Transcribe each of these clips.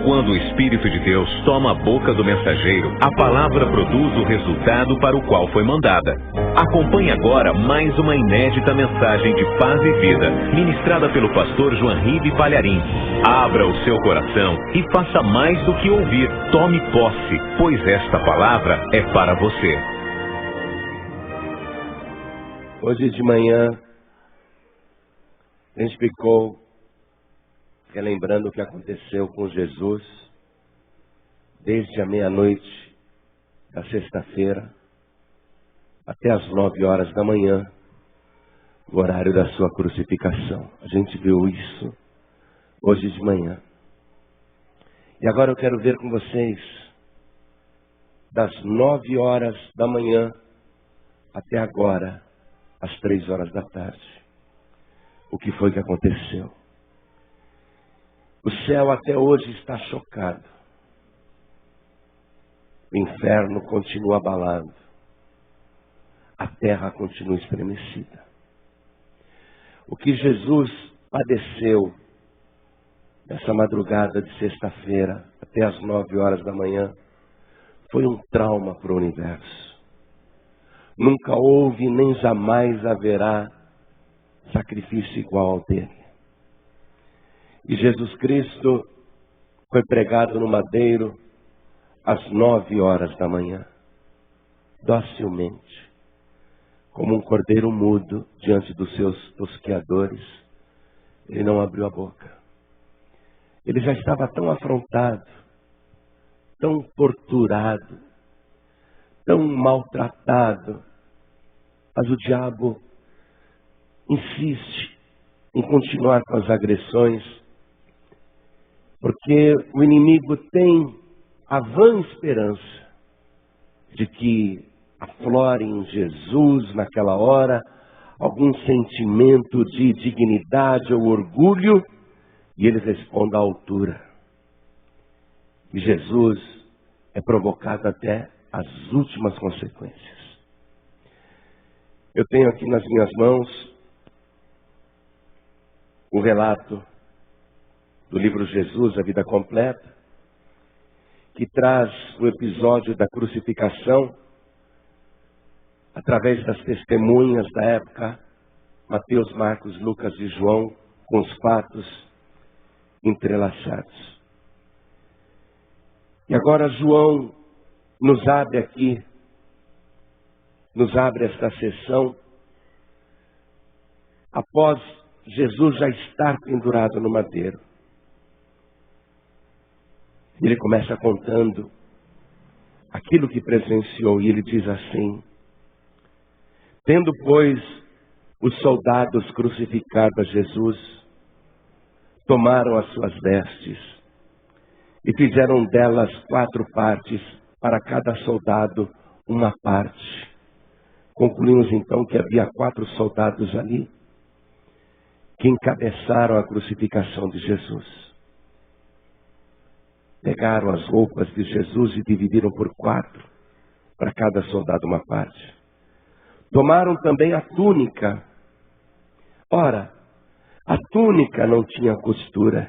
Quando o Espírito de Deus toma a boca do mensageiro, a palavra produz o resultado para o qual foi mandada. Acompanhe agora mais uma inédita mensagem de paz e vida, ministrada pelo pastor Joanribe Palharim. Abra o seu coração e faça mais do que ouvir. Tome posse, pois esta palavra é para você. Hoje de manhã, a gente ficou relembrando o que aconteceu com Jesus desde a meia-noite da sexta-feira até as 9 horas da manhã, no horário da sua crucificação. A gente viu isso hoje de manhã. E agora eu quero ver com vocês, das 9 horas da manhã até agora, às 3 horas da tarde, o que foi que aconteceu. O céu até hoje está chocado. O inferno continua abalado. A terra continua estremecida. O que Jesus padeceu nessa madrugada de sexta-feira até as 9 horas da manhã foi um trauma para o universo. Nunca houve nem jamais haverá sacrifício igual ao dele. E Jesus Cristo foi pregado no madeiro às 9 horas da manhã, docilmente, como um cordeiro mudo diante dos seus tosqueadores. Ele não abriu a boca. Ele já estava tão afrontado, tão torturado, tão maltratado, mas o diabo insiste em continuar com as agressões, porque o inimigo tem a vã esperança de que aflore em Jesus, naquela hora, algum sentimento de dignidade ou orgulho, e ele responda à altura. E Jesus é provocado até as últimas consequências. Eu tenho aqui nas minhas mãos o relato do livro Jesus, a Vida Completa, que traz o episódio da crucificação através das testemunhas da época, Mateus, Marcos, Lucas e João, com os fatos entrelaçados. E agora João nos abre aqui, nos abre esta sessão, após Jesus já estar pendurado no madeiro. Ele começa contando aquilo que presenciou, e ele diz assim: tendo, pois, os soldados crucificado a Jesus, tomaram as suas vestes e fizeram delas 4 partes, para cada soldado uma parte. Concluímos então que havia 4 soldados ali que encabeçaram a crucificação de Jesus. Pegaram as roupas de Jesus e dividiram por 4, para cada soldado uma parte. Tomaram também a túnica. Ora, a túnica não tinha costura,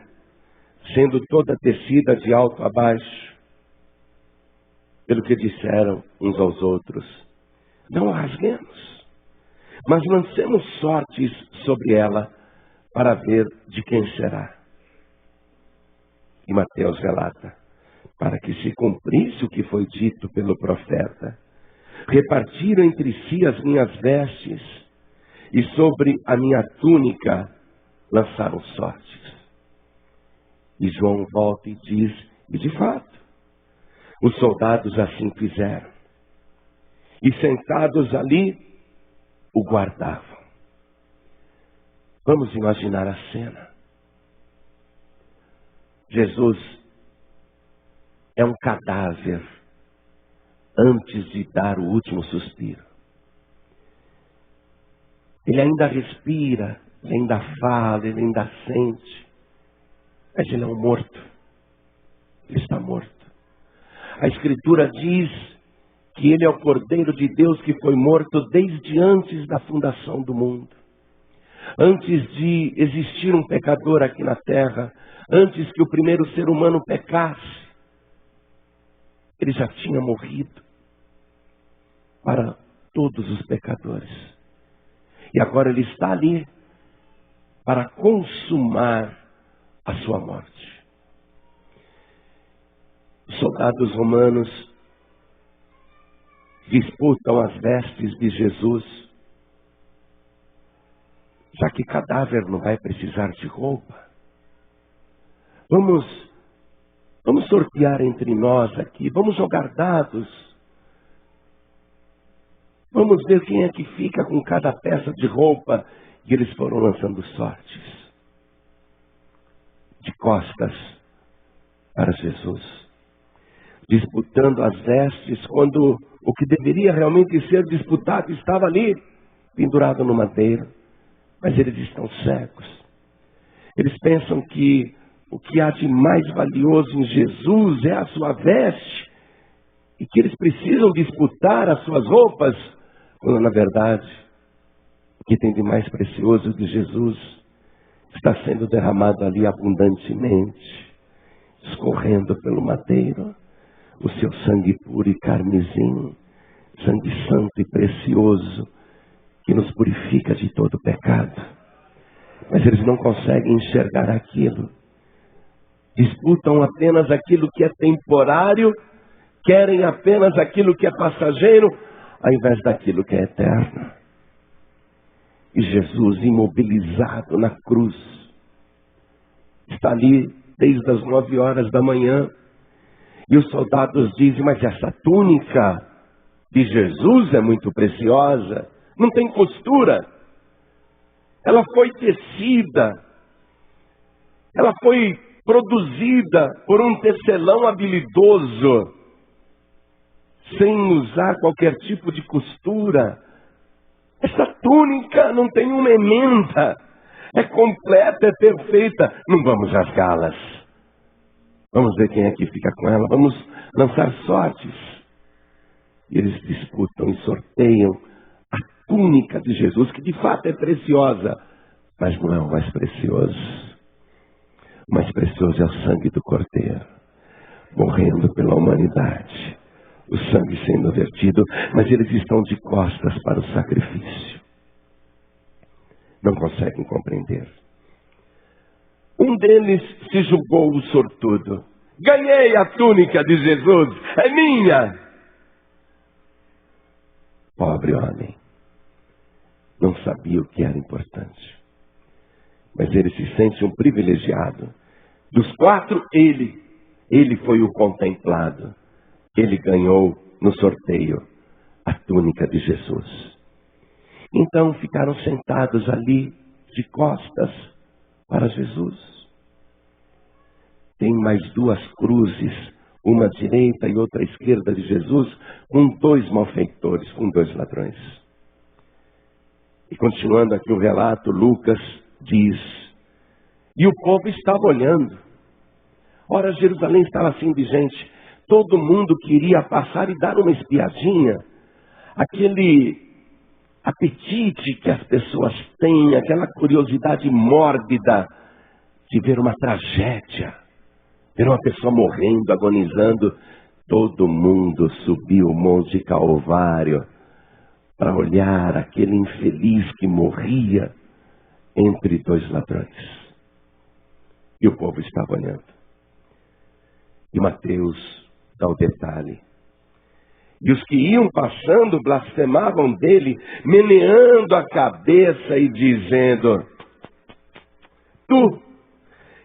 sendo toda tecida de alto a baixo. Pelo que disseram uns aos outros: não a rasguemos, mas lancemos sortes sobre ela, para ver de quem será. E Mateus relata: para que se cumprisse o que foi dito pelo profeta, repartiram entre si as minhas vestes, e sobre a minha túnica lançaram sortes. E João volta e diz: e de fato, os soldados assim fizeram. E sentados ali, o guardavam. Vamos imaginar a cena. Jesus é um cadáver antes de dar o último suspiro. Ele ainda respira, ele ainda fala, ele ainda sente, mas ele é um morto. Ele está morto. A Escritura diz que ele é o Cordeiro de Deus que foi morto desde antes da fundação do mundo. Antes de existir um pecador aqui na terra, antes que o primeiro ser humano pecasse, ele já tinha morrido para todos os pecadores. E agora ele está ali para consumar a sua morte. Os soldados romanos disputam as vestes de Jesus, já que cadáver não vai precisar de roupa. Vamos sortear entre nós aqui, vamos jogar dados. Vamos ver quem é que fica com cada peça de roupa. E eles foram lançando sortes, de costas para Jesus, disputando as vestes, quando o que deveria realmente ser disputado estava ali, pendurado no madeiro. Mas eles estão cegos. Eles pensam que o que há de mais valioso em Jesus é a sua veste, e que eles precisam disputar as suas roupas, quando na verdade o que tem de mais precioso de Jesus está sendo derramado ali abundantemente, escorrendo pelo madeiro, o seu sangue puro e carmesim, sangue santo e precioso, que nos purifica de todo pecado. Mas eles não conseguem enxergar aquilo. Disputam apenas aquilo que é temporário, querem apenas aquilo que é passageiro, ao invés daquilo que é eterno. E Jesus, imobilizado na cruz, está ali desde as 9 horas da manhã. E os soldados dizem: mas essa túnica de Jesus é muito preciosa, não tem costura, ela foi tecida, ela foi produzida por um tecelão habilidoso, sem usar qualquer tipo de costura. Essa túnica não tem uma emenda, é completa, é perfeita. Não vamos rasgá-las. Vamos ver quem é que fica com ela, vamos lançar sortes. E eles disputam e sorteiam a túnica de Jesus, que de fato é preciosa, mas não é o mais precioso. O mais precioso é o sangue do Cordeiro, morrendo pela humanidade. O sangue sendo vertido, mas eles estão de costas para o sacrifício. Não conseguem compreender. Um deles se julgou o sortudo. Ganhei a túnica de Jesus, é minha. Pobre homem, não sabia o que era importante. Mas ele se sente um privilegiado. Dos 4, ele foi o contemplado. Ele ganhou no sorteio a túnica de Jesus. Então ficaram sentados ali de costas para Jesus. Tem mais 2 cruzes, uma à direita e outra à esquerda de Jesus, com 2 malfeitores, com 2 ladrões. E continuando aqui o relato, Lucas diz: e o povo estava olhando. Ora, Jerusalém estava assim de gente. Todo mundo queria passar e dar uma espiadinha. Aquele apetite que as pessoas têm, aquela curiosidade mórbida de ver uma tragédia, ver uma pessoa morrendo, agonizando. Todo mundo subiu o Monte Calvário para olhar aquele infeliz que morria entre 2 ladrões. E o povo estava olhando. E Mateus dá o detalhe. E os que iam passando blasfemavam dele, meneando a cabeça e dizendo: tu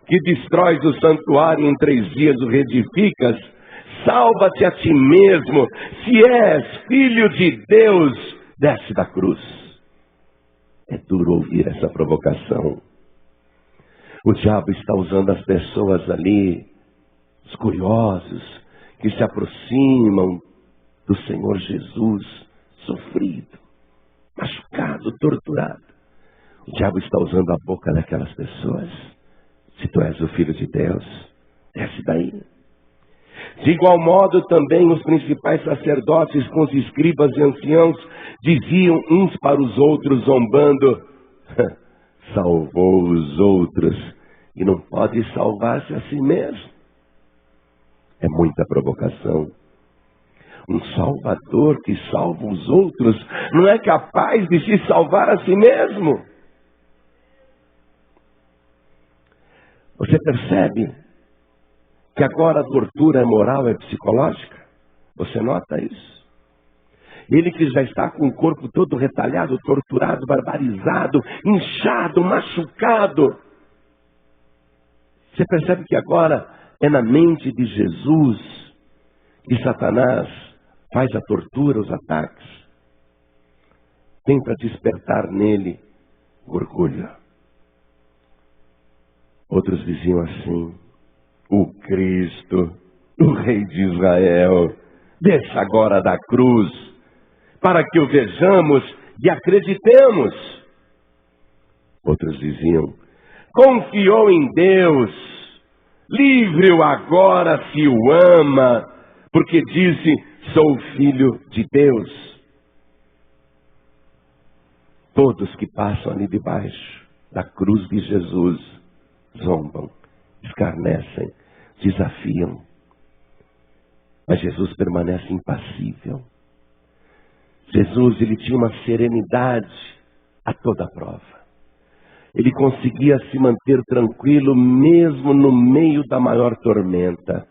que destróis o santuário em 3 dias o reedificas, salva-te a ti mesmo. Se és filho de Deus, desce da cruz. É duro ouvir essa provocação. O diabo está usando as pessoas ali, os curiosos, que se aproximam do Senhor Jesus, sofrido, machucado, torturado. O diabo está usando a boca daquelas pessoas. Se tu és o Filho de Deus, desce daí. De igual modo também os principais sacerdotes com os escribas e anciãos diziam uns para os outros, zombando: salvou os outros e não pode salvar-se a si mesmo. É muita provocação. Um Salvador que salva os outros não é capaz de se salvar a si mesmo. Você percebe que agora a tortura é moral, é psicológica? Você nota isso? Ele que já está com o corpo todo retalhado, torturado, barbarizado, inchado, machucado. Você percebe que agora é na mente de Jesus que Satanás faz a tortura, os ataques. Tenta despertar nele orgulho. Outros diziam assim: o Cristo, o Rei de Israel, desça agora da cruz, para que o vejamos e acreditemos. Outros diziam: confiou em Deus, livre-o agora se o ama, porque disse: sou filho de Deus. Todos que passam ali debaixo da cruz de Jesus zombam, escarnecem, desafiam. Mas Jesus permanece impassível. Jesus, ele tinha uma serenidade a toda prova. Ele conseguia se manter tranquilo mesmo no meio da maior tormenta.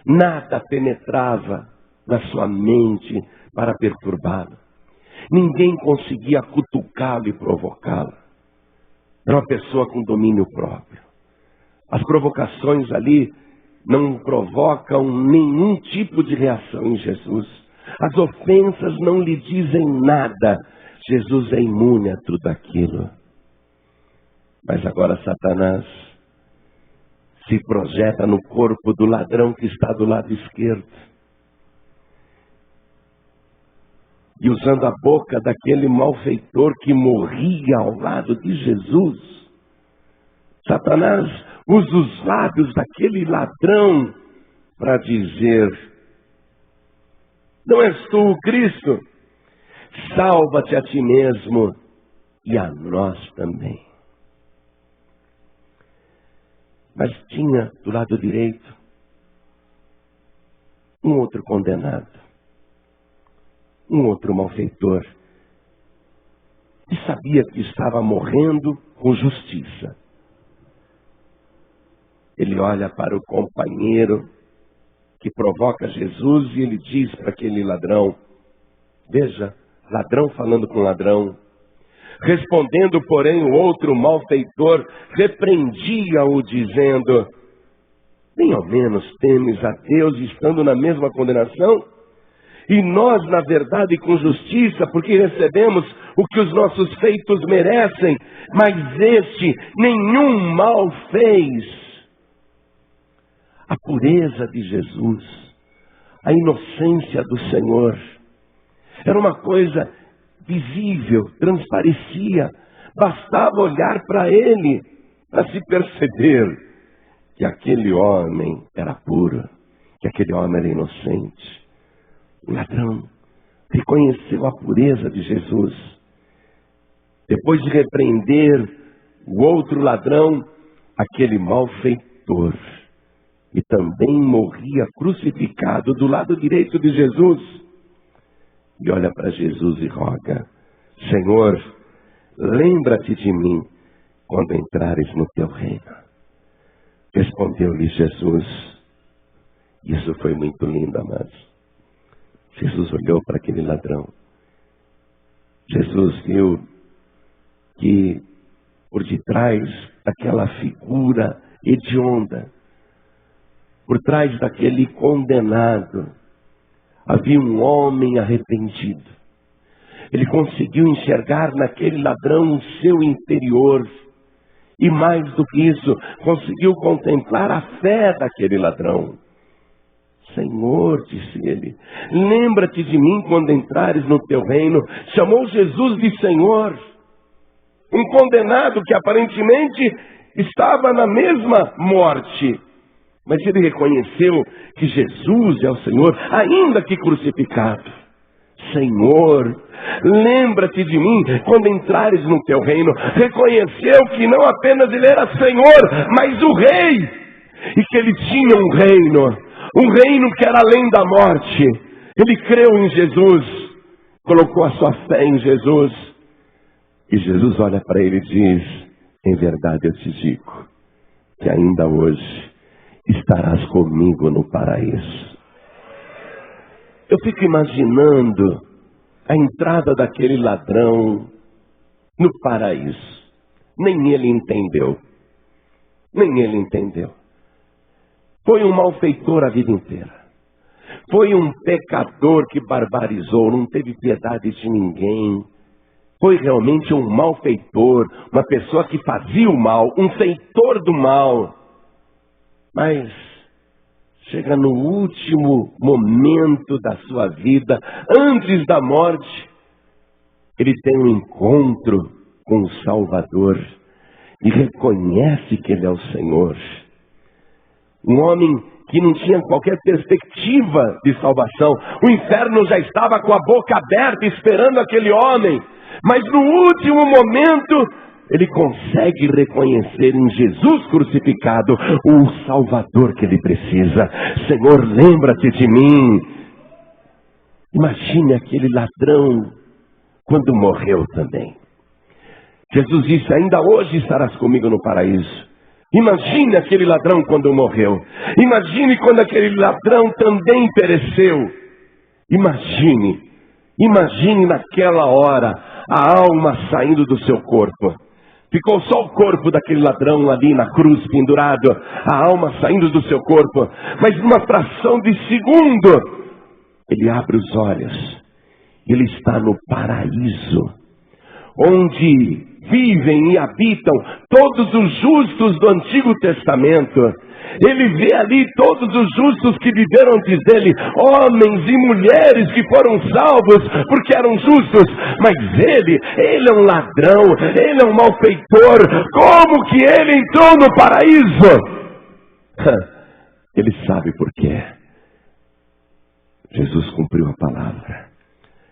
Nada penetrava na sua mente para perturbá-lo. Ninguém conseguia cutucá-lo e provocá-lo. Era uma pessoa com domínio próprio. As provocações ali não provocam nenhum tipo de reação em Jesus. As ofensas não lhe dizem nada. Jesus é imune a tudo aquilo. Mas agora Satanás se projeta no corpo do ladrão que está do lado esquerdo. E usando a boca daquele malfeitor que morria ao lado de Jesus, Satanás usa os lábios daquele ladrão para dizer: não és tu o Cristo? Salva-te a ti mesmo e a nós também. Mas tinha do lado direito um outro condenado, um outro malfeitor, que sabia que estava morrendo com justiça. Ele olha para o companheiro que provoca Jesus e ele diz para aquele ladrão, veja, ladrão falando com ladrão. Respondendo, porém, o outro malfeitor repreendia-o, dizendo: nem ao menos temes a Deus estando na mesma condenação? E nós, na verdade, com justiça, porque recebemos o que os nossos feitos merecem, mas este nenhum mal fez. A pureza de Jesus, a inocência do Senhor, era uma coisa visível, transparecia. Bastava olhar para ele para se perceber que aquele homem era puro, que aquele homem era inocente. O ladrão reconheceu a pureza de Jesus. Depois de repreender o outro ladrão, aquele malfeitor, e também morria crucificado do lado direito de Jesus, e olha para Jesus e roga: Senhor, lembra-te de mim quando entrares no teu reino. Respondeu-lhe Jesus. Isso foi muito lindo, amados. Jesus olhou para aquele ladrão. Jesus viu que por detrás daquela figura hedionda, por trás daquele condenado, havia um homem arrependido. Ele conseguiu enxergar naquele ladrão o seu interior. E mais do que isso, conseguiu contemplar a fé daquele ladrão. Senhor, disse ele, lembra-te de mim quando entrares no teu reino. Chamou Jesus de Senhor. Um condenado que aparentemente estava na mesma morte. Mas ele reconheceu que Jesus é o Senhor, ainda que crucificado. Senhor. Lembra-te de mim quando entrares no teu reino. Reconheceu que não apenas ele era Senhor, mas o Rei. E que ele tinha um reino que era além da morte. Ele creu em Jesus, colocou a sua fé em Jesus. E Jesus olha para ele e diz: em verdade eu te digo, que ainda hoje estarás comigo no paraíso. Eu fico imaginando a entrada daquele ladrão no paraíso. Nem ele entendeu. Foi um malfeitor a vida inteira. Foi um pecador que barbarizou, não teve piedade de ninguém. Foi realmente um malfeitor, uma pessoa que fazia o mal, um feitor do mal. Mas chega no último momento da sua vida, antes da morte, ele tem um encontro com o Salvador e reconhece que ele é o Senhor. Um homem que não tinha qualquer perspectiva de salvação. O inferno já estava com a boca aberta esperando aquele homem. Mas no último momento, ele consegue reconhecer em Jesus crucificado o Salvador que ele precisa. Senhor, lembra-te de mim. Imagine aquele ladrão quando morreu também. Jesus disse: ainda hoje estarás comigo no paraíso. Imagine aquele ladrão quando morreu. Imagine quando aquele ladrão também pereceu. Imagine naquela hora a alma saindo do seu corpo. Ficou só o corpo daquele ladrão ali na cruz pendurado, a alma saindo do seu corpo. Mas numa fração de segundo, ele abre os olhos. Ele está no paraíso, onde vivem e habitam todos os justos do Antigo Testamento. Ele vê ali todos os justos que viveram antes dele, homens e mulheres que foram salvos porque eram justos. Mas ele é um ladrão, ele é um malfeitor. Como que ele entrou no paraíso? Ele sabe por quê. Jesus cumpriu a palavra.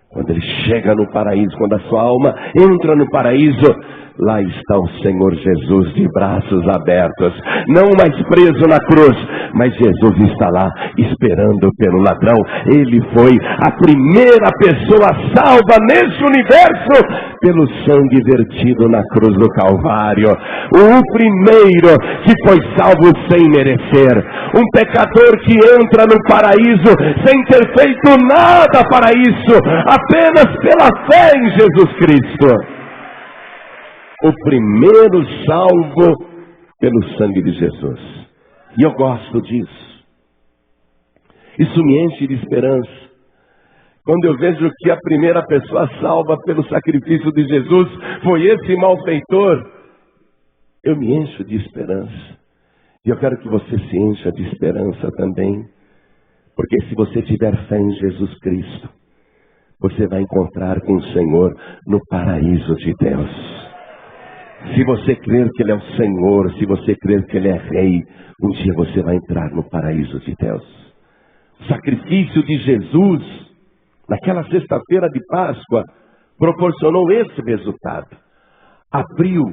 Quando ele chega no paraíso, quando a sua alma entra no paraíso, lá está o Senhor Jesus de braços abertos, não mais preso na cruz, mas Jesus está lá esperando pelo ladrão. Ele foi a primeira pessoa salva nesse universo pelo sangue vertido na cruz do Calvário. O primeiro que foi salvo sem merecer. Um pecador que entra no paraíso sem ter feito nada para isso, apenas pela fé em Jesus Cristo. O primeiro salvo pelo sangue de Jesus. E eu gosto disso. Isso me enche de esperança. Quando eu vejo que a primeira pessoa salva pelo sacrifício de Jesus foi esse malfeitor, eu me encho de esperança. E eu quero que você se encha de esperança também. Porque se você tiver fé em Jesus Cristo, você vai encontrar com o Senhor no paraíso de Deus. Se você crer que Ele é o Senhor, se você crer que Ele é Rei, um dia você vai entrar no paraíso de Deus. O sacrifício de Jesus, naquela sexta-feira de Páscoa, proporcionou esse resultado. Abriu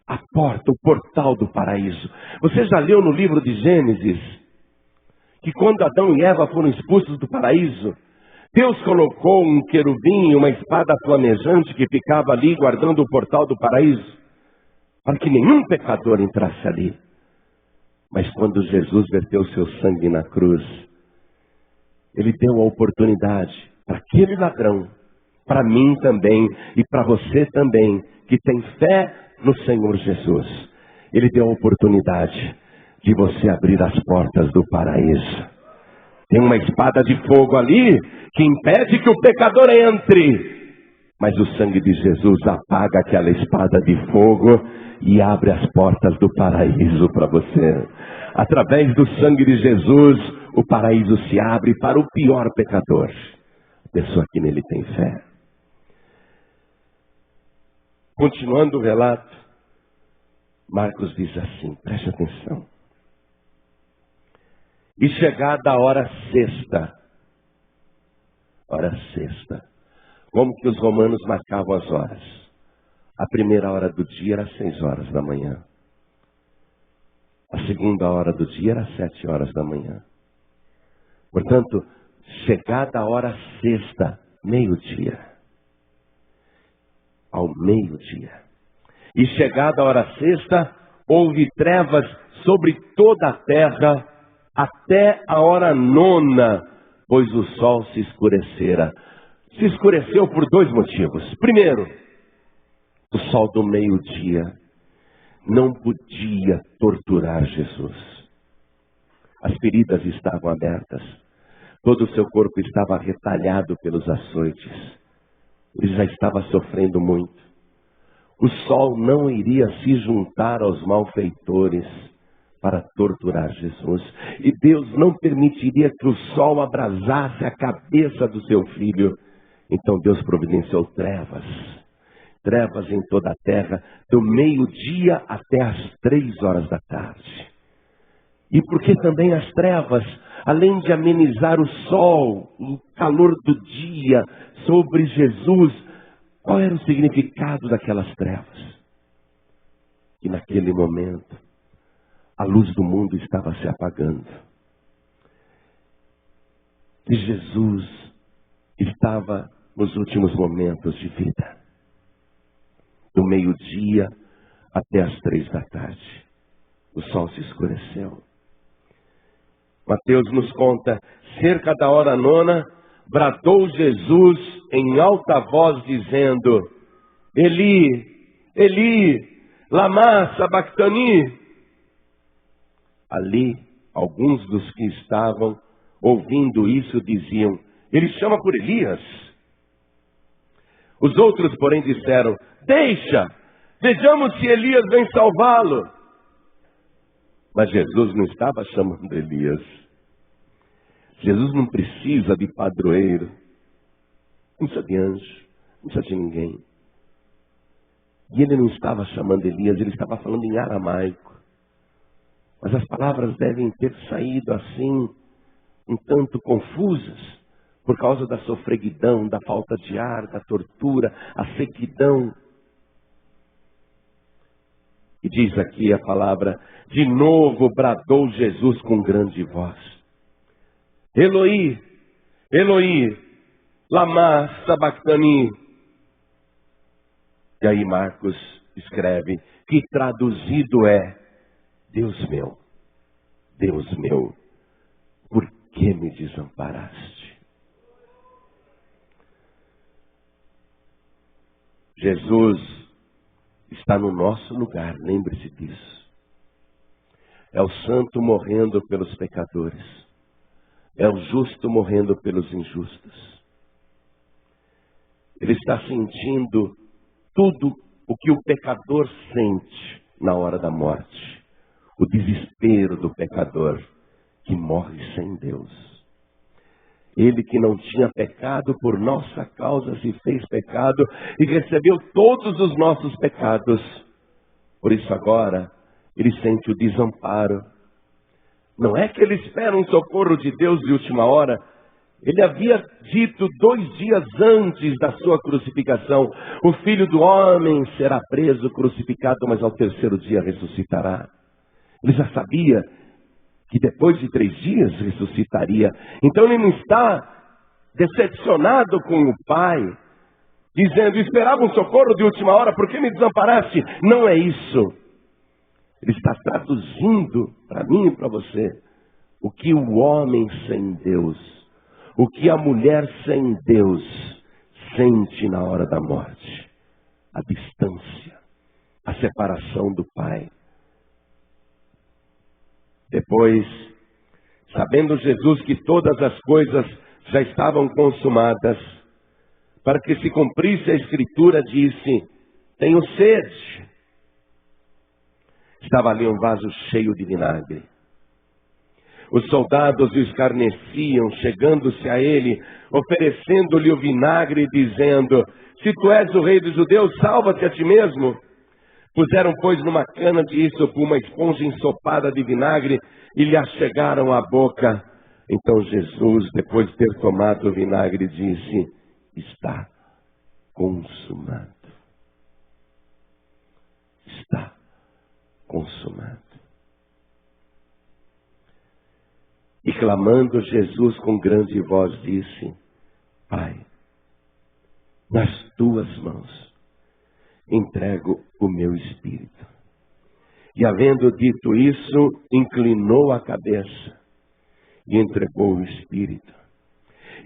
a porta, o portal do paraíso. Você já leu no livro de Gênesis, que quando Adão e Eva foram expulsos do paraíso, Deus colocou um querubim e uma espada flamejante que ficava ali guardando o portal do paraíso, para que nenhum pecador entrasse ali. Mas quando Jesus verteu seu sangue na cruz, Ele deu a oportunidade para aquele ladrão, para mim também e para você também, que tem fé no Senhor Jesus. Ele deu a oportunidade de você abrir as portas do paraíso. Tem uma espada de fogo ali que impede que o pecador entre. Mas o sangue de Jesus apaga aquela espada de fogo e abre as portas do paraíso para você. Através do sangue de Jesus, o paraíso se abre para o pior pecador. A pessoa que nele tem fé. Continuando o relato, Marcos diz assim, preste atenção. E chegada a hora sexta, hora sexta. Como que os romanos marcavam as horas? A primeira hora do dia era 6 horas da manhã. A segunda hora do dia era 7 horas da manhã. Portanto, chegada a hora sexta, meio-dia. Ao meio-dia. E chegada a hora sexta, houve trevas sobre toda a terra, até a hora 9, pois o sol se escurecera. Se escureceu por 2 motivos. Primeiro, o sol do meio-dia não podia torturar Jesus. As feridas estavam abertas. Todo o seu corpo estava retalhado pelos açoites. Ele já estava sofrendo muito. O sol não iria se juntar aos malfeitores para torturar Jesus. E Deus não permitiria que o sol abrasasse a cabeça do seu filho. Então Deus providenciou trevas. Trevas em toda a terra, do meio-dia até as 3 horas da tarde. E porque também as trevas, além de amenizar o sol, o calor do dia sobre Jesus, qual era o significado daquelas trevas? Que naquele momento, a luz do mundo estava se apagando. E Jesus estava nos últimos momentos de vida. Do meio-dia até as 3 da tarde. O sol se escureceu. Mateus nos conta, cerca da hora 9, bradou Jesus em alta voz dizendo, Eli, Eli, lama sabachthani. Ali, alguns dos que estavam ouvindo isso diziam, ele chama por Elias. Os outros, porém, disseram, deixa, vejamos se Elias vem salvá-lo. Mas Jesus não estava chamando Elias. Jesus não precisa de padroeiro. Não precisa de anjo. Não precisa de ninguém. E ele não estava chamando Elias, ele estava falando em aramaico. Mas as palavras devem ter saído assim, um tanto confusas, por causa da sofreguidão, da falta de ar, da tortura, a sequidão. E diz aqui a palavra, de novo bradou Jesus com grande voz. Eloi, Eloi, lama sabachthani. E aí Marcos escreve que traduzido é, Deus meu, por que me desamparaste? Jesus está no nosso lugar, lembre-se disso. É o santo morrendo pelos pecadores. É o justo morrendo pelos injustos. Ele está sentindo tudo o que o pecador sente na hora da morte. O desespero do pecador que morre sem Deus. Ele que não tinha pecado, por nossa causa se fez pecado e recebeu todos os nossos pecados. Por isso agora, ele sente o desamparo. Não é que ele espera um socorro de Deus de última hora. Ele havia dito 2 dias antes da sua crucificação, o Filho do Homem será preso, crucificado, mas ao 3º dia ressuscitará. Ele já sabia que depois de 3 dias ressuscitaria. Então ele não está decepcionado com o Pai, dizendo, esperava um socorro de última hora, por que me desamparaste? Não é isso. Ele está traduzindo para mim e para você o que o homem sem Deus, o que a mulher sem Deus sente na hora da morte. A distância, a separação do Pai. Depois, sabendo Jesus que todas as coisas já estavam consumadas, para que se cumprisse a Escritura, disse, tenho sede. Estava ali um vaso cheio de vinagre. Os soldados o escarneciam, chegando-se a ele, oferecendo-lhe o vinagre, dizendo, se tu és o rei dos judeus, salva-te a ti mesmo. Puseram, pois, numa cana de ísopo uma esponja ensopada de vinagre e lhe a chegaram à boca. Então Jesus, depois de ter tomado o vinagre, disse: está consumado. Está consumado. E clamando, Jesus com grande voz disse: Pai, nas tuas mãos entrego o meu espírito. E havendo dito isso, inclinou a cabeça e entregou o espírito.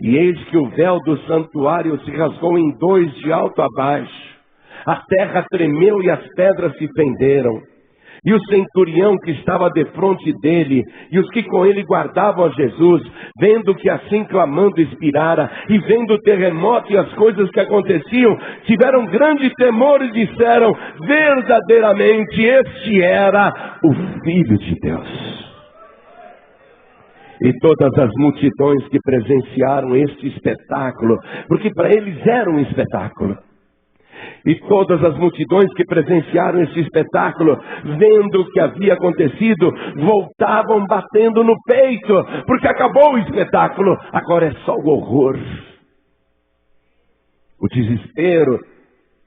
E eis que o véu do santuário se rasgou em dois de alto a baixo. A terra tremeu e as pedras se fenderam. E o centurião que estava defronte dele, e os que com ele guardavam a Jesus, vendo que assim clamando expirara, e vendo o terremoto e as coisas que aconteciam, tiveram grande temor e disseram: verdadeiramente este era o Filho de Deus. E todas as multidões que presenciaram este espetáculo, porque para eles era um espetáculo, e todas as multidões que presenciaram esse espetáculo, vendo o que havia acontecido, voltavam batendo no peito, porque acabou o espetáculo, agora é só o horror, o desespero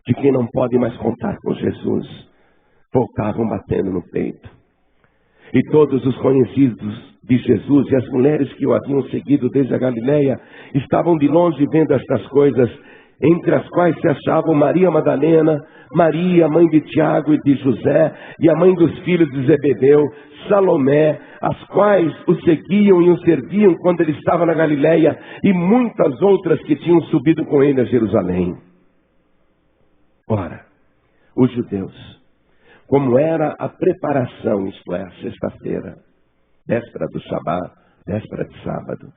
de quem não pode mais contar com Jesus. Voltavam batendo no peito. E todos os conhecidos de Jesus e as mulheres que o haviam seguido desde a Galileia estavam de longe vendo estas coisas, entre as quais se achavam Maria Madalena, Maria, mãe de Tiago e de José, e a mãe dos filhos de Zebedeu, Salomé, as quais o seguiam e o serviam quando ele estava na Galileia, e muitas outras que tinham subido com ele a Jerusalém. Ora, os judeus, como era a preparação, isto é, a sexta-feira, véspera do Shabá, véspera de sábado.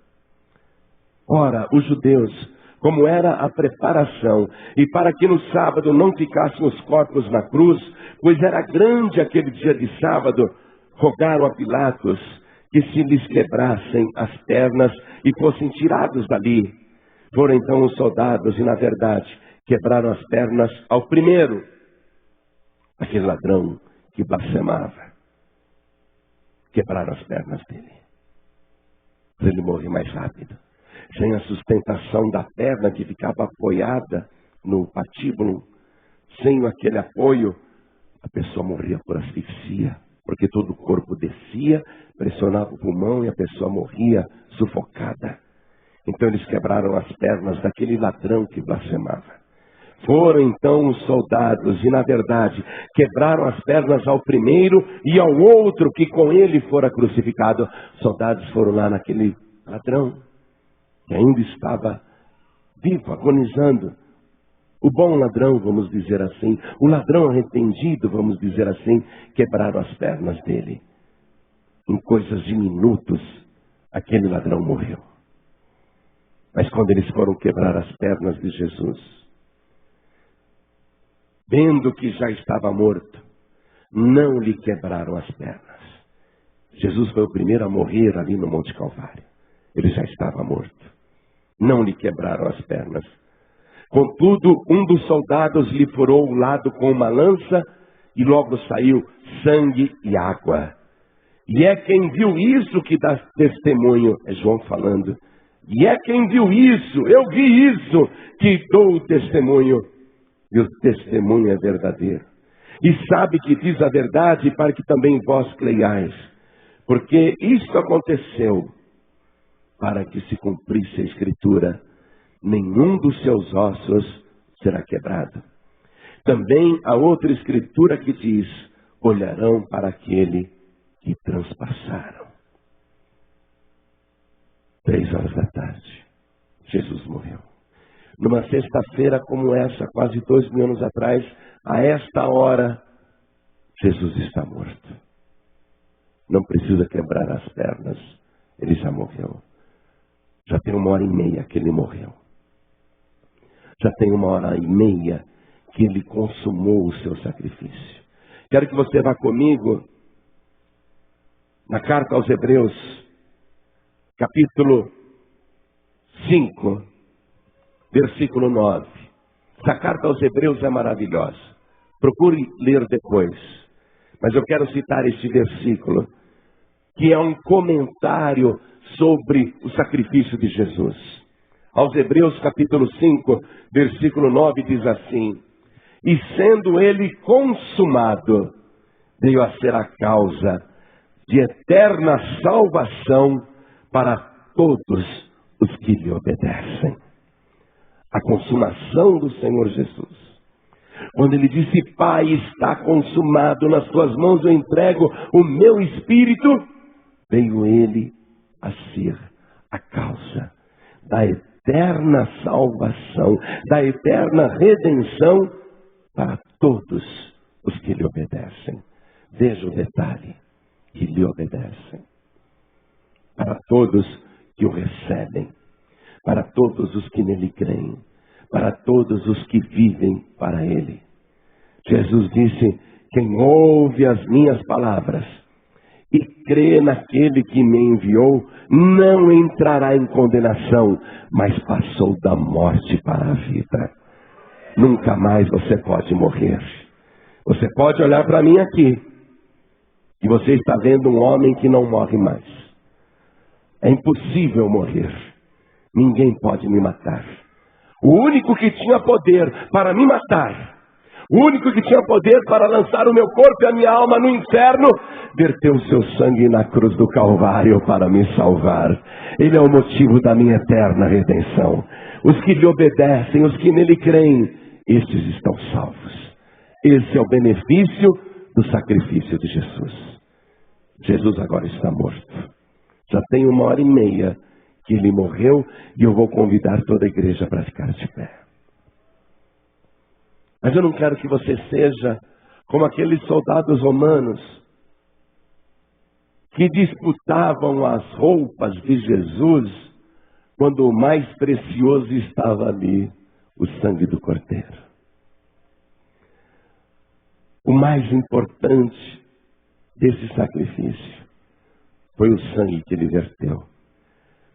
Ora, os judeus, como era a preparação, e para que no sábado não ficassem os corpos na cruz, pois era grande aquele dia de sábado, rogaram a Pilatos que se lhes quebrassem as pernas e fossem tirados dali. Foram então os soldados e, na verdade, quebraram as pernas ao primeiro, aquele ladrão que blasfemava. Quebraram as pernas dele, para ele morrer mais rápido. Sem a sustentação da perna que ficava apoiada no patíbulo, sem aquele apoio, a pessoa morria por asfixia, porque todo o corpo descia, pressionava o pulmão e a pessoa morria sufocada. Então eles quebraram as pernas daquele ladrão que blasfemava. Foram então os soldados e, na verdade, quebraram as pernas ao primeiro e ao outro que com ele fora crucificado. Os soldados foram lá naquele ladrão que ainda estava vivo, agonizando. O bom ladrão, vamos dizer assim, o ladrão arrependido, vamos dizer assim, quebraram as pernas dele. Em coisas de minutos, aquele ladrão morreu. Mas quando eles foram quebrar as pernas de Jesus, vendo que já estava morto, não lhe quebraram as pernas. Jesus foi o primeiro a morrer ali no Monte Calvário. Ele já estava morto. Não lhe quebraram as pernas. Contudo, um dos soldados lhe furou o lado com uma lança e logo saiu sangue e água. E é quem viu isso que dá testemunho, é João falando. E é quem viu isso, eu vi isso, que dou o testemunho. E o testemunho é verdadeiro. E sabe que diz a verdade para que também vós creiais. Porque isto aconteceu para que se cumprisse a Escritura. Nenhum dos seus ossos será quebrado. Também há outra Escritura que diz: olharão para aquele que transpassaram. 3 da tarde, Jesus morreu. Numa sexta-feira como essa, quase 2000 anos atrás, a esta hora, Jesus está morto. Não precisa quebrar as pernas, ele já morreu. Já tem 1h30 que ele morreu. Já tem 1h30 que ele consumou o seu sacrifício. Quero que você vá comigo na carta aos Hebreus, capítulo 5, versículo 9. Essa carta aos Hebreus é maravilhosa. Procure ler depois. Mas eu quero citar este versículo, que é um comentário sobre o sacrifício de Jesus. Aos Hebreus capítulo 5, versículo 9 diz assim: e sendo ele consumado, veio a ser a causa de eterna salvação para todos os que lhe obedecem. A consumação do Senhor Jesus. Quando ele disse: Pai, está consumado, nas tuas mãos eu entrego o meu espírito, veio ele a ser a causa da eterna salvação, da eterna redenção para todos os que lhe obedecem. Veja o detalhe: que lhe obedecem. Para todos que o recebem, para todos os que nele creem, para todos os que vivem para ele. Jesus disse: quem ouve as minhas palavras e crê naquele que me enviou, não entrará em condenação, mas passou da morte para a vida. Nunca mais você pode morrer. Você pode olhar para mim aqui, e você está vendo um homem que não morre mais. É impossível morrer. Ninguém pode me matar. O único que tinha poder para me matar, o único que tinha poder para lançar o meu corpo e a minha alma no inferno, verteu o seu sangue na cruz do Calvário para me salvar. Ele é o motivo da minha eterna redenção. Os que lhe obedecem, os que nele creem, estes estão salvos. Esse é o benefício do sacrifício de Jesus. Jesus agora está morto. Já tem 1h30 que ele morreu, e eu vou convidar toda a igreja para ficar de pé. Mas eu não quero que você seja como aqueles soldados romanos que disputavam as roupas de Jesus quando o mais precioso estava ali, o sangue do Cordeiro. O mais importante desse sacrifício foi o sangue que ele verteu.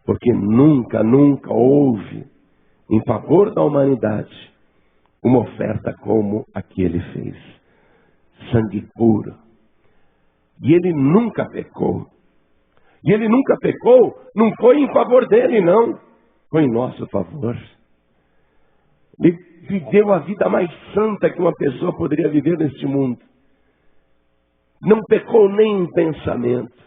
Porque nunca houve, em favor da humanidade, uma oferta como a que ele fez. Sangue puro. E ele nunca pecou. E ele nunca pecou, não foi em favor dele, não. Foi em nosso favor. Ele viveu a vida mais santa que uma pessoa poderia viver neste mundo. Não pecou nem em pensamento.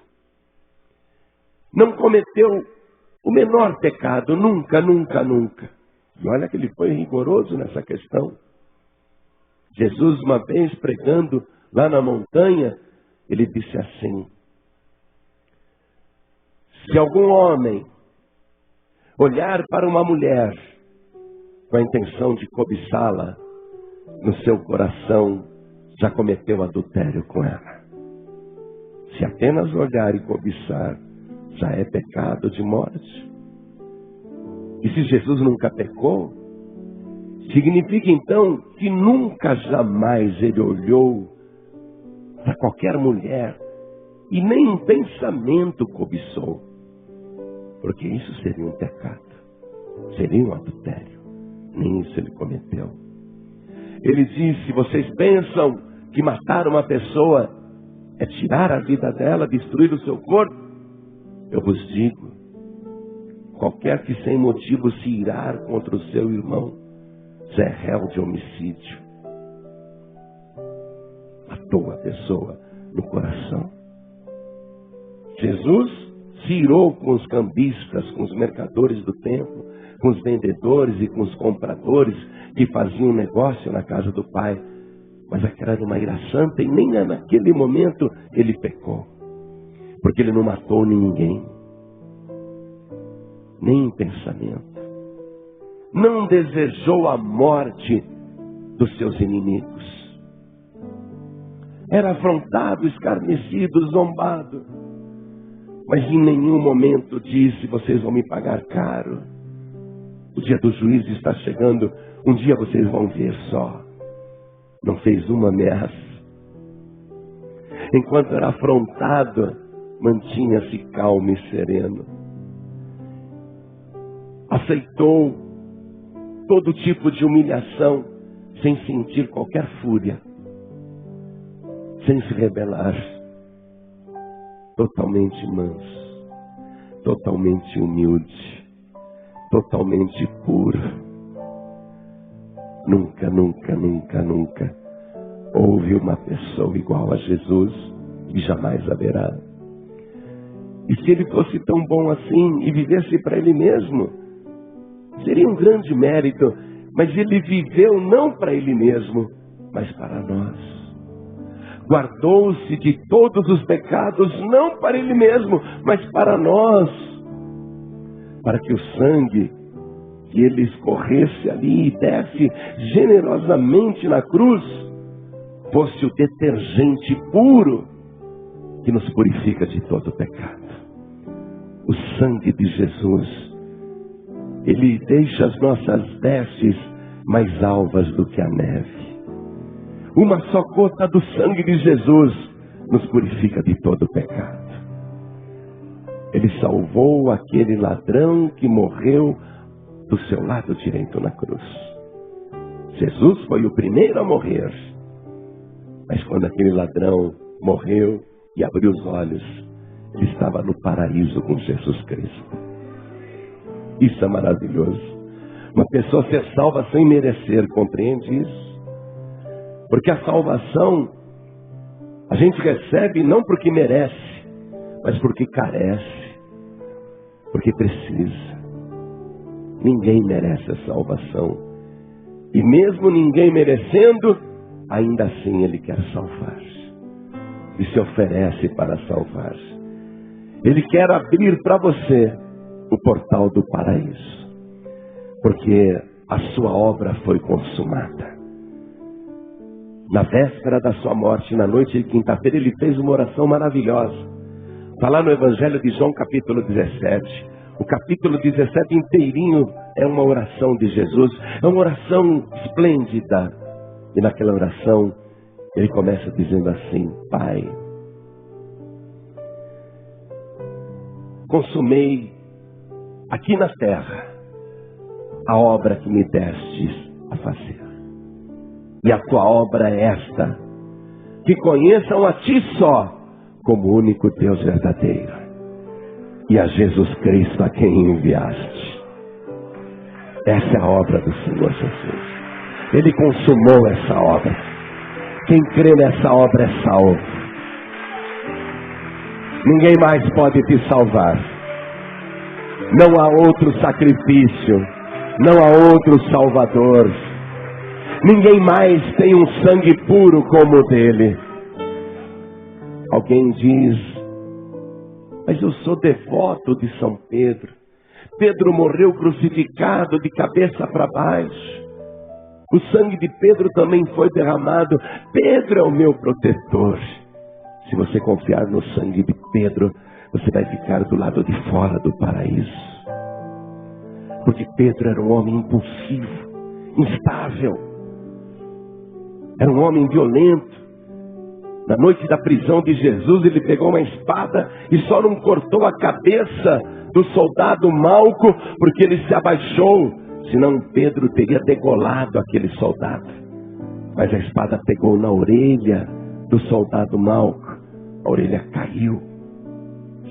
Não cometeu o menor pecado, nunca. E olha que ele foi rigoroso nessa questão. Jesus, uma vez pregando lá na montanha, ele disse assim: se algum homem olhar para uma mulher com a intenção de cobiçá-la, no seu coração já cometeu adultério com ela. Se apenas olhar e cobiçar, já é pecado de morte. E se Jesus nunca pecou, significa então que nunca jamais ele olhou para qualquer mulher e nem em pensamento cobiçou. Porque isso seria um pecado, seria um adultério. Nem isso ele cometeu. Ele disse: vocês pensam que matar uma pessoa é tirar a vida dela, destruir o seu corpo? Eu vos digo, qualquer que sem motivo se irar contra o seu irmão, já é réu de homicídio. Matou a pessoa no coração. Jesus se irou com os cambistas, com os mercadores do templo, com os vendedores e com os compradores que faziam negócio na casa do Pai. Mas aquela era uma ira santa e nem naquele momento ele pecou. Porque ele não matou ninguém. Nem em pensamento. Não desejou a morte dos seus inimigos. Era afrontado, escarnecido, zombado. Mas em nenhum momento disse: vocês vão me pagar caro. O dia do juízo está chegando. Um dia vocês vão ver só. Não fez uma ameaça. Enquanto era afrontado, mantinha-se calmo e sereno. Aceitou todo tipo de humilhação sem sentir qualquer fúria, sem se rebelar. Totalmente manso, totalmente humilde, totalmente puro. Nunca, nunca, nunca, nunca houve uma pessoa igual a Jesus e jamais haverá. E se ele fosse tão bom assim e vivesse para ele mesmo, seria um grande mérito. Mas ele viveu não para ele mesmo, mas para nós. Guardou-se de todos os pecados, não para ele mesmo, mas para nós. Para que o sangue que ele escorresse ali e desse generosamente na cruz, fosse o detergente puro que nos purifica de todo pecado. O sangue de Jesus, ele deixa as nossas vestes mais alvas do que a neve. Uma só gota do sangue de Jesus nos purifica de todo pecado. Ele salvou aquele ladrão que morreu do seu lado direito na cruz. Jesus foi o primeiro a morrer. Mas quando aquele ladrão morreu e abriu os olhos, ele estava no paraíso com Jesus Cristo. Isso é maravilhoso. Uma pessoa ser salva sem merecer, compreende isso? Porque a salvação a gente recebe não porque merece, mas porque carece, porque precisa. Ninguém merece a salvação. E mesmo ninguém merecendo, ainda assim ele quer salvar. E se oferece para salvar. Ele quer abrir para você o portal do paraíso. Porque a sua obra foi consumada. Na véspera da sua morte, na noite de quinta-feira, ele fez uma oração maravilhosa. Está lá no Evangelho de João, capítulo 17. O capítulo 17 inteirinho é uma oração de Jesus. É uma oração esplêndida. E naquela oração, ele começa dizendo assim: Pai, consumei aqui na terra a obra que me destes a fazer. E a tua obra é esta: que conheçam a ti só como único Deus verdadeiro, e a Jesus Cristo a quem enviaste. Essa é a obra do Senhor Jesus. Ele consumou essa obra. Quem crê nessa obra é salvo. Ninguém mais pode te salvar. Não há outro sacrifício, não há outro Salvador. Ninguém mais tem um sangue puro como o dele. Alguém diz: mas eu sou devoto de São Pedro. Pedro morreu crucificado de cabeça para baixo. O sangue de Pedro também foi derramado. Pedro é o meu protetor. Se você confiar no sangue de Pedro, você vai ficar do lado de fora do paraíso. Porque Pedro era um homem impulsivo, instável. Era um homem violento. Na noite da prisão de Jesus, ele pegou uma espada e só não cortou a cabeça do soldado Malco porque ele se abaixou. Senão Pedro teria degolado aquele soldado. Mas a espada pegou na orelha do soldado Malco. A orelha caiu.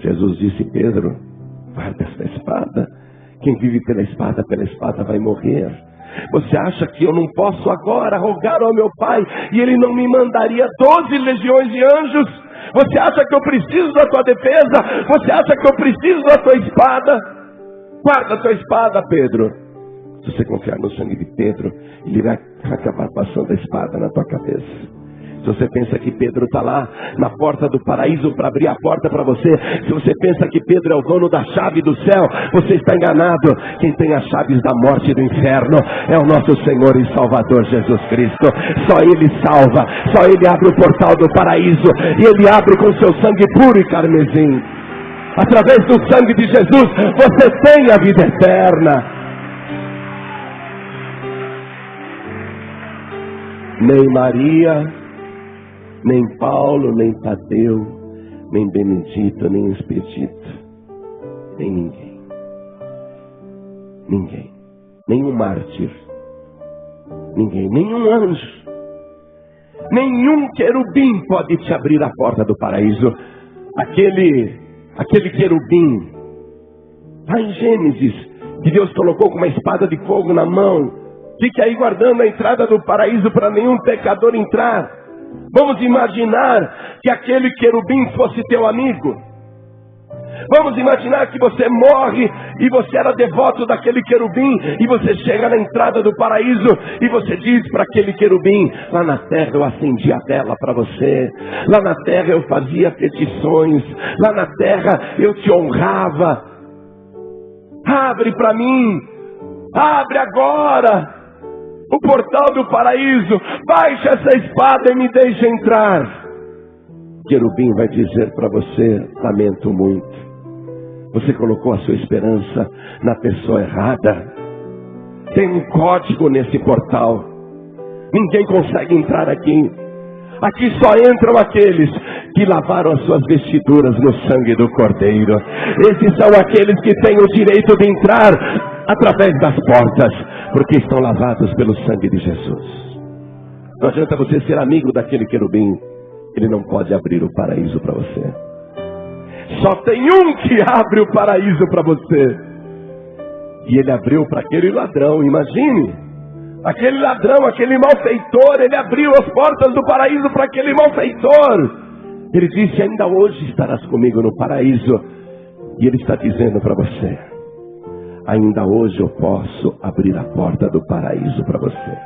Jesus disse: Pedro, guarda essa espada. Quem vive pela espada vai morrer. Você acha que eu não posso agora rogar ao meu Pai e Ele não me mandaria 12 legiões de anjos? Você acha que eu preciso da tua defesa? Você acha que eu preciso da tua espada? Guarda a tua espada, Pedro. Se você confiar no sangue de Pedro, ele vai acabar passando a espada na tua cabeça. Se você pensa que Pedro está lá na porta do paraíso para abrir a porta para você, se você pensa que Pedro é o dono da chave do céu, você está enganado. Quem tem as chaves da morte e do inferno é o nosso Senhor e Salvador Jesus Cristo. Só Ele salva, só Ele abre o portal do paraíso, e Ele abre com seu sangue puro e carmesim. Através do sangue de Jesus, você tem a vida eterna. Nem Maria, nem Paulo, nem Tadeu, nem Benedito, nem Expedito, nem ninguém. Ninguém. Nenhum mártir. Ninguém. Nenhum anjo. Nenhum querubim pode te abrir a porta do paraíso. Aquele querubim Lá em Gênesis, que Deus colocou com uma espada de fogo na mão. Fique aí guardando a entrada do paraíso para nenhum pecador entrar. Vamos imaginar que aquele querubim fosse teu amigo. Vamos imaginar que você morre e você era devoto daquele querubim, e você chega na entrada do paraíso e você diz para aquele querubim: lá na terra eu acendia a vela para você, lá na terra eu fazia petições, lá na terra eu te honrava. Abre para mim, abre agora o portal do paraíso, baixa essa espada e me deixa entrar. O querubim vai dizer para você: lamento muito, você colocou a sua esperança na pessoa errada. Tem um código nesse portal, ninguém consegue entrar aqui. Aqui só entram aqueles que lavaram as suas vestiduras no sangue do Cordeiro. Esses são aqueles que têm o direito de entrar através das portas, porque estão lavados pelo sangue de Jesus. Não adianta você ser amigo daquele querubim, ele não pode abrir o paraíso para você. Só tem um que abre o paraíso para você, e ele abriu para aquele ladrão. Imagine, aquele ladrão, aquele malfeitor, ele abriu as portas do paraíso para aquele malfeitor. Ele disse: ainda hoje estarás comigo no paraíso. E ele está dizendo para você: ainda hoje eu posso abrir a porta do paraíso para você.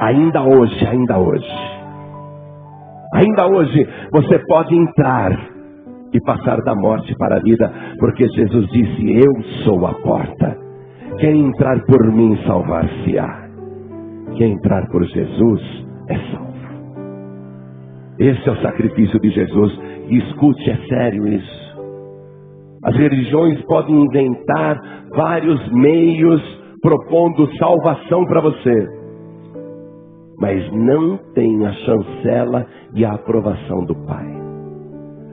Ainda hoje, ainda hoje. Ainda hoje você pode entrar e passar da morte para a vida, porque Jesus disse: eu sou a porta. Quem entrar por mim salvar-se-á. Quem entrar por Jesus é salvo. Esse é o sacrifício de Jesus. E escute, é sério isso. As religiões podem inventar vários meios propondo salvação para você, mas não tem a chancela e a aprovação do Pai.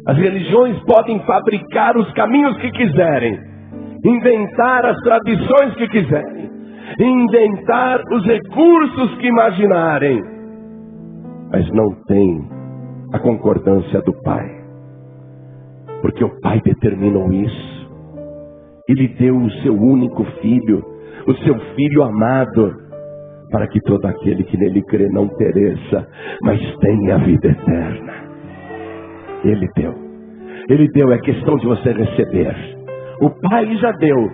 As religiões podem fabricar os caminhos que quiserem, inventar as tradições que quiserem, inventar os recursos que imaginarem, mas não tem a concordância do Pai, porque o Pai determinou isso. Ele deu o seu único filho, o seu filho amado, para que todo aquele que nele crê não pereça, mas tenha a vida eterna. Ele deu. Ele deu, é questão de você receber. O Pai já deu.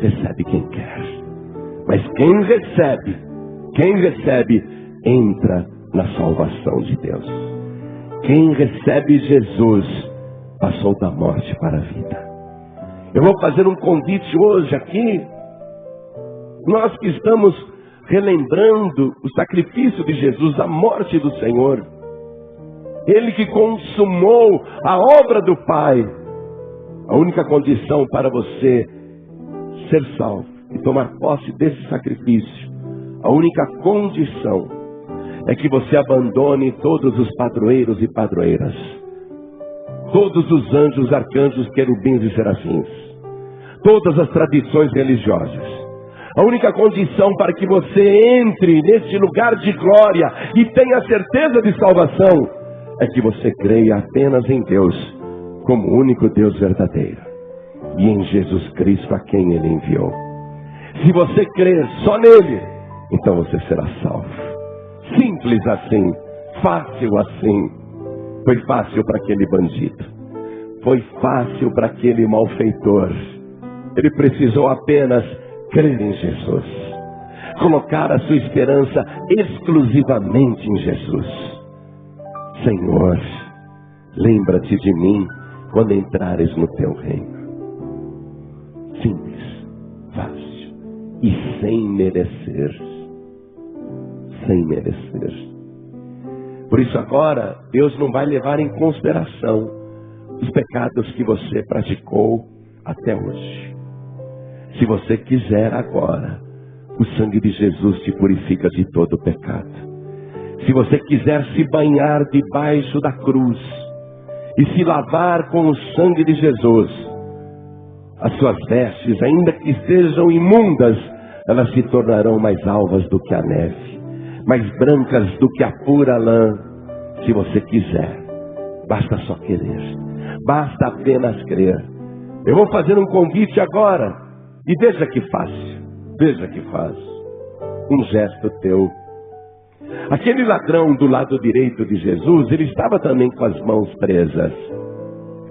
Recebe quem quer. Mas quem recebe, entra na salvação de Deus. Quem recebe Jesus, passou da morte para a vida. Eu vou fazer um convite hoje aqui. Nós que estamos relembrando o sacrifício de Jesus, a morte do Senhor. Ele que consumou a obra do Pai. A única condição para você ser salvo e tomar posse desse sacrifício, a única condição é que você abandone todos os padroeiros e padroeiras, todos os anjos, arcanjos, querubins e serafins, todas as tradições religiosas. A única condição para que você entre neste lugar de glória e tenha certeza de salvação é que você creia apenas em Deus como o único Deus verdadeiro e em Jesus Cristo a quem Ele enviou. Se você crer só nele, então você será salvo. Simples assim, fácil assim. Foi fácil para aquele bandido, foi fácil para aquele malfeitor. Ele precisou apenas crer em Jesus, colocar a sua esperança exclusivamente em Jesus. Senhor, lembra-te de mim quando entrares no teu reino. Simples, fácil e sem merecer. Sem merecer. Por isso agora, Deus não vai levar em consideração os pecados que você praticou até hoje. Se você quiser agora, o sangue de Jesus te purifica de todo pecado. Se você quiser se banhar debaixo da cruz e se lavar com o sangue de Jesus, as suas vestes, ainda que sejam imundas, elas se tornarão mais alvas do que a neve, mais brancas do que a pura lã. Se você quiser, basta só querer, basta apenas crer. Eu vou fazer um convite agora. E veja que fácil. Veja que fácil. Um gesto teu. Aquele ladrão do lado direito de Jesus, ele estava também com as mãos presas.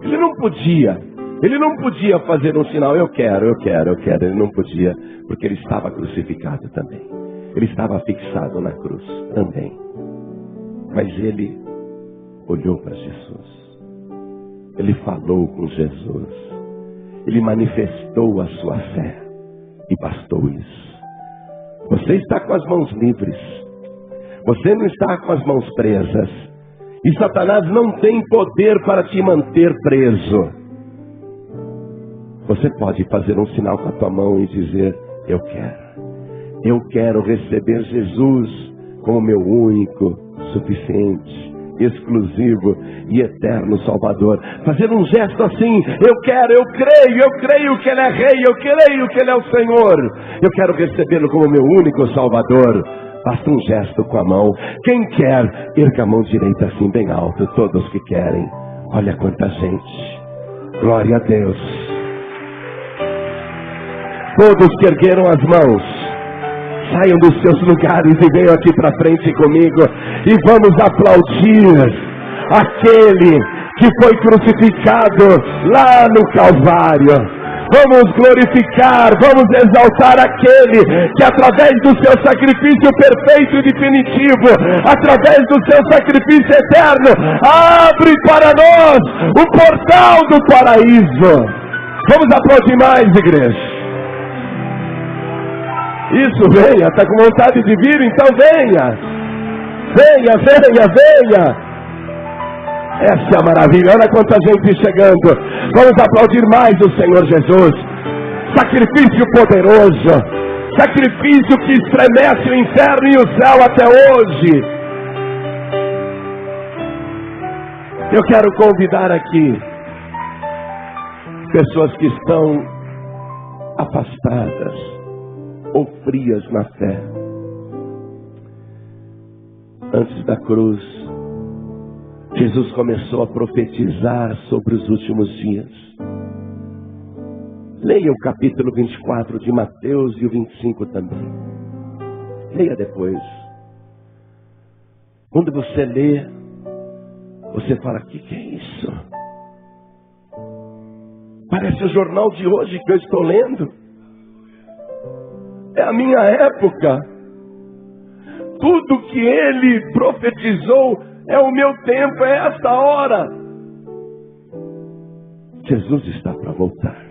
Ele não podia fazer um sinal, eu quero. Ele não podia, porque ele estava crucificado também. Ele estava fixado na cruz também. Mas ele olhou para Jesus. Ele falou com Jesus. Ele manifestou a sua fé. E bastou isso. Você está com as mãos livres. Você não está com as mãos presas. E Satanás não tem poder para te manter preso. Você pode fazer um sinal com a tua mão e dizer: eu quero receber Jesus como meu único, suficiente, exclusivo e eterno Salvador. Fazer um gesto assim: eu creio que Ele é Rei, eu creio que Ele é o Senhor. Eu quero recebê-lo como meu único Salvador. Basta um gesto com a mão. Quem quer, erga a mão direita assim bem alto. Todos que querem. Olha quanta gente. Glória a Deus. Todos que ergueram as mãos, saiam dos seus lugares e venham aqui para frente comigo. E vamos aplaudir aquele que foi crucificado lá no Calvário. Vamos glorificar, vamos exaltar aquele que através do seu sacrifício perfeito e definitivo, através do seu sacrifício eterno, abre para nós o portal do paraíso. Vamos aplaudir mais, igreja. Isso, venha, está com vontade de vir? Então venha. Venha. Essa é a maravilha, olha quanta gente chegando. Vamos aplaudir mais o Senhor Jesus. Sacrifício poderoso, sacrifício que estremece o inferno e o céu até hoje. Eu quero convidar aqui pessoas que estão afastadas ou frias na fé. Antes da cruz, Jesus começou a profetizar sobre os últimos dias. Leia o capítulo 24 de Mateus e o 25 também. Leia depois. Quando você lê, você fala: que é isso? Parece o jornal de hoje que eu estou lendo. É a minha época. Tudo que ele profetizou é o meu tempo, é esta hora. Jesus está para voltar.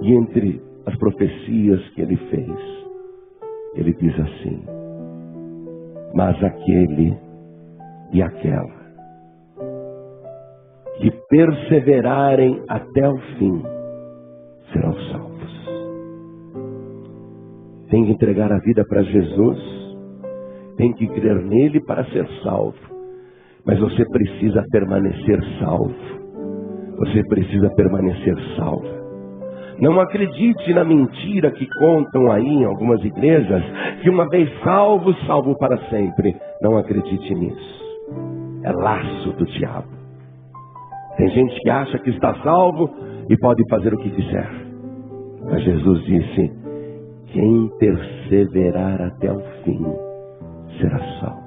E entre as profecias que ele fez, ele diz assim: mas aquele e aquela que perseverarem até o fim serão salvos. Tem que entregar a vida para Jesus. Tem que crer nele para ser salvo. Mas você precisa permanecer salvo. Você precisa permanecer salvo. Não acredite na mentira que contam aí em algumas igrejas, que uma vez salvo, salvo para sempre. Não acredite nisso. É laço do diabo. Tem gente que acha que está salvo e pode fazer o que quiser. Mas Jesus disse: quem perseverar até o fim será salvo.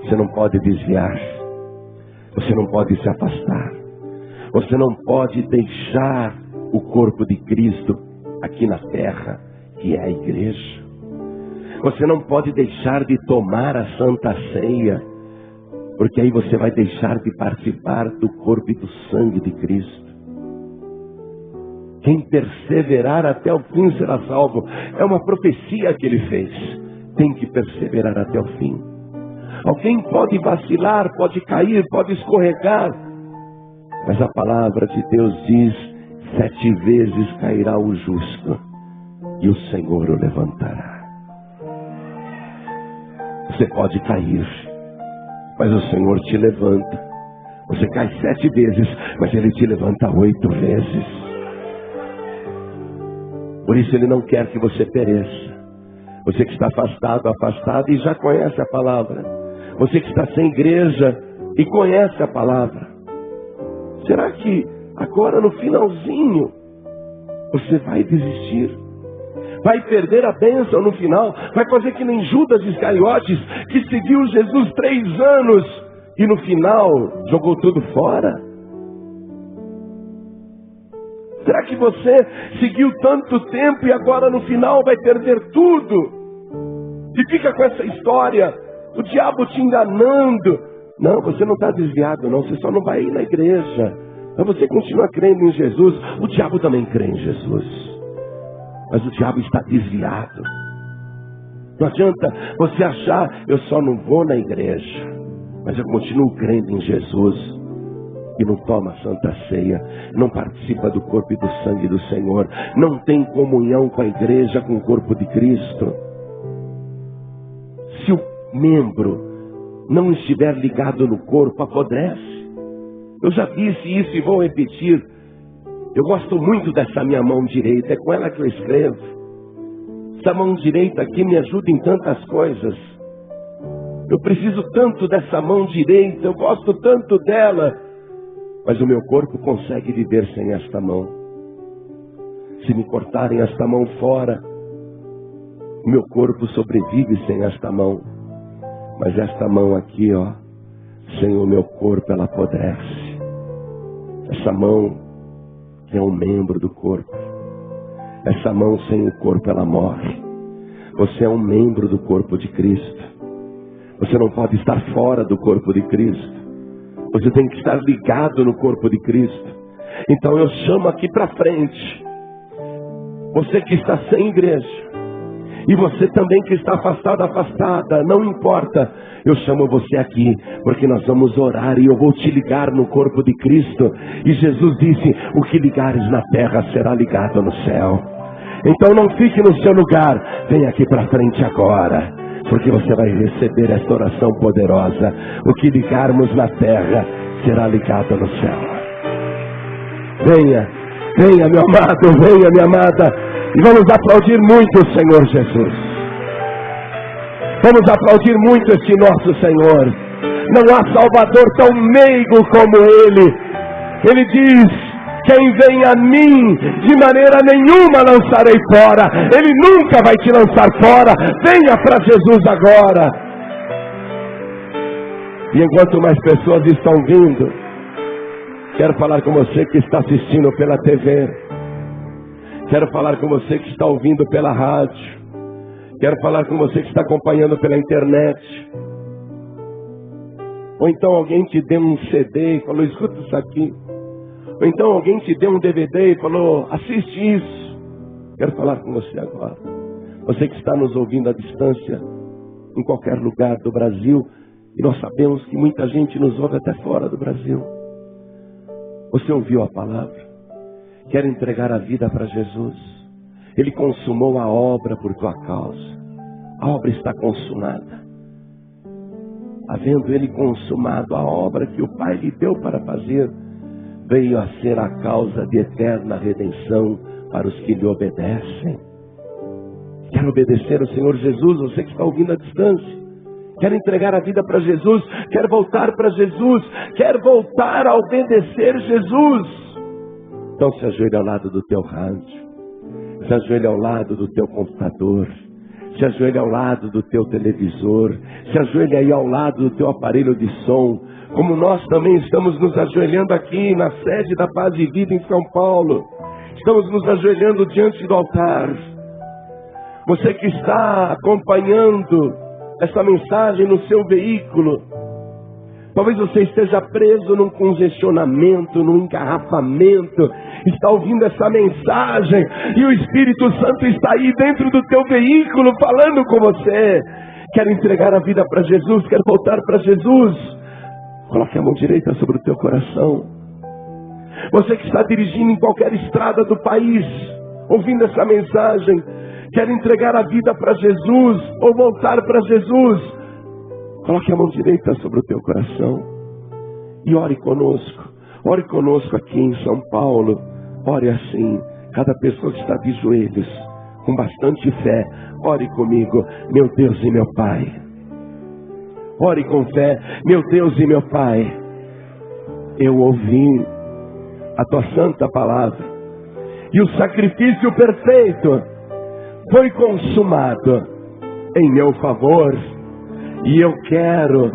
Você não pode desviar. Você não pode se afastar. Você não pode deixar o corpo de Cristo aqui na terra, que é a igreja. Você não pode deixar de tomar a Santa Ceia, porque aí você vai deixar de participar do corpo e do sangue de Cristo. Quem perseverar até o fim será salvo. É uma profecia que ele fez. Tem que perseverar até o fim. Alguém pode vacilar, pode cair, pode escorregar. Mas a palavra de Deus diz: 7 vezes cairá o justo e o Senhor o levantará. Você pode cair, mas o Senhor te levanta. Você cai 7 vezes, mas Ele te levanta 8 vezes. Por isso Ele não quer que você pereça. Você que está afastado e já conhece a palavra. Você que está sem igreja e conhece a palavra. Será que agora no finalzinho, você vai desistir. Vai perder a bênção no final. Vai fazer que nem Judas Iscariotes, que seguiu Jesus 3 anos e no final jogou tudo fora. Será que você seguiu tanto tempo e agora no final vai perder tudo? E fica com essa história, o diabo te enganando. Não, você não está desviado não, você só não vai ir na igreja. Mas você continua crendo em Jesus. O diabo também crê em Jesus, mas o diabo está desviado. Não adianta você achar, eu só não vou na igreja, mas eu continuo crendo em Jesus, e não toma a Santa Ceia, não participa do corpo e do sangue do Senhor, não tem comunhão com a igreja, com o corpo de Cristo. Se o membro não estiver ligado no corpo, apodrece. Eu já disse isso e vou repetir. Eu gosto muito dessa minha mão direita, é com ela que eu escrevo. Essa mão direita aqui me ajuda em tantas coisas. Eu preciso tanto dessa mão direita, eu gosto tanto dela. Mas o meu corpo consegue viver sem esta mão. Se me cortarem esta mão fora, o meu corpo sobrevive sem esta mão. Mas esta mão aqui, ó, sem o meu corpo ela apodrece. Essa mão é um membro do corpo. Essa mão sem o corpo ela morre. Você é um membro do corpo de Cristo. Você não pode estar fora do corpo de Cristo. Você tem que estar ligado no corpo de Cristo. Então eu chamo aqui para frente você que está sem igreja, e você também que está afastado, afastada, não importa. Eu chamo você aqui, porque nós vamos orar e eu vou te ligar no corpo de Cristo. E Jesus disse, o que ligares na terra será ligado no céu. Então não fique no seu lugar, vem aqui para frente agora, porque você vai receber esta oração poderosa. O que ligarmos na terra será ligado no céu. Venha, venha meu amado, venha minha amada. E vamos aplaudir muito o Senhor Jesus. Vamos aplaudir muito esse nosso Senhor. Não há Salvador tão meigo como Ele. Ele diz, quem vem a mim, de maneira nenhuma lançarei fora. Ele nunca vai te lançar fora. Venha para Jesus agora. E enquanto mais pessoas estão vindo, quero falar com você que está assistindo pela TV. Quero falar com você que está ouvindo pela rádio. Quero falar com você que está acompanhando pela internet. Ou então alguém te deu um CD e falou, escuta isso aqui. Ou então alguém te deu um DVD e falou, assiste isso. Quero falar com você agora. Você que está nos ouvindo à distância, em qualquer lugar do Brasil, e nós sabemos que muita gente nos ouve até fora do Brasil. Você ouviu a palavra? Quer entregar a vida para Jesus? Ele consumou a obra por tua causa. A obra está consumada. Havendo Ele consumado a obra que o Pai lhe deu para fazer, veio a ser a causa de eterna redenção para os que lhe obedecem. Quer obedecer ao Senhor Jesus? Você que está ouvindo à distância. Quer entregar a vida para Jesus? Quer voltar para Jesus? Quer voltar a obedecer Jesus? Então se ajoelha ao lado do teu rádio, se ajoelha ao lado do teu computador, se ajoelha ao lado do teu televisor, se ajoelha aí ao lado do teu aparelho de som, como nós também estamos nos ajoelhando aqui na sede da Paz e Vida em São Paulo. Estamos nos ajoelhando diante do altar. Você que está acompanhando essa mensagem no seu veículo, talvez você esteja preso num congestionamento, num engarrafamento, está ouvindo essa mensagem e o Espírito Santo está aí dentro do teu veículo falando com você. Quer entregar a vida para Jesus? Quer voltar para Jesus? Coloque a mão direita sobre o teu coração. Você que está dirigindo em qualquer estrada do país, ouvindo essa mensagem, quer entregar a vida para Jesus ou voltar para Jesus? Coloque a mão direita sobre o teu coração e ore conosco. Ore conosco aqui em São Paulo. Ore assim, cada pessoa que está de joelhos, com bastante fé. Ore comigo, meu Deus e meu Pai. Ore com fé, meu Deus e meu Pai. Eu ouvi a tua santa palavra. E o sacrifício perfeito foi consumado em meu favor. E eu quero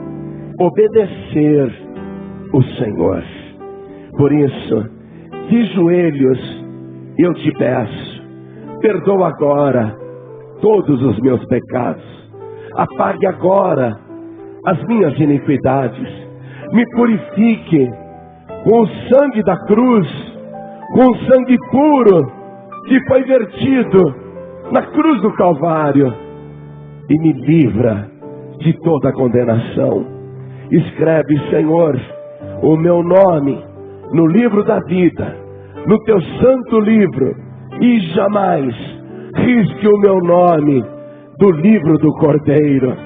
obedecer o Senhor. Por isso, de joelhos, eu te peço, perdoa agora todos os meus pecados. Apague agora as minhas iniquidades. Me purifique com o sangue da cruz, com o sangue puro que foi vertido na cruz do Calvário. E me livra de toda condenação. Escreve, Senhor, o meu nome no livro da vida, no teu santo livro, e jamais risque o meu nome do livro do Cordeiro.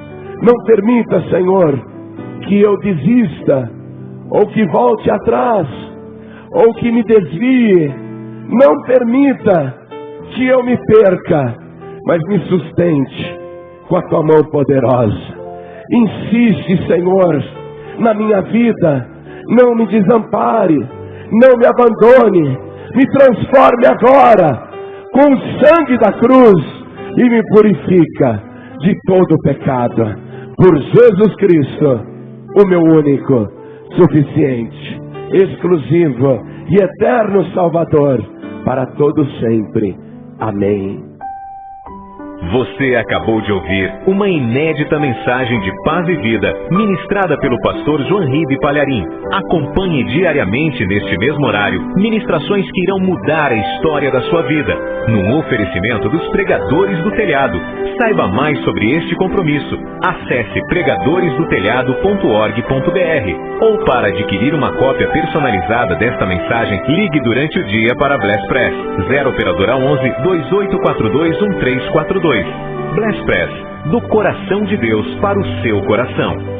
Não permita, Senhor, que eu desista, ou que volte atrás, ou que me desvie. Não permita que eu me perca, mas me sustente com a tua mão poderosa. Insiste, Senhor, na minha vida. Não me desampare, não me abandone. Me transforme agora com o sangue da cruz e me purifica de todo pecado. Por Jesus Cristo, o meu único, suficiente, exclusivo e eterno Salvador, para todo sempre. Amém. Você acabou de ouvir uma inédita mensagem de paz e vida, ministrada pelo pastor Joanribe Palharim. Acompanhe diariamente neste mesmo horário, ministrações que irão mudar a história da sua vida, num oferecimento dos Pregadores do Telhado. Saiba mais sobre este compromisso. Acesse pregadoresdotelhado.org.br ou, para adquirir uma cópia personalizada desta mensagem, ligue durante o dia para Bless Press 0 operadora 11 2842 1342. Bless Press, do coração de Deus para o seu coração.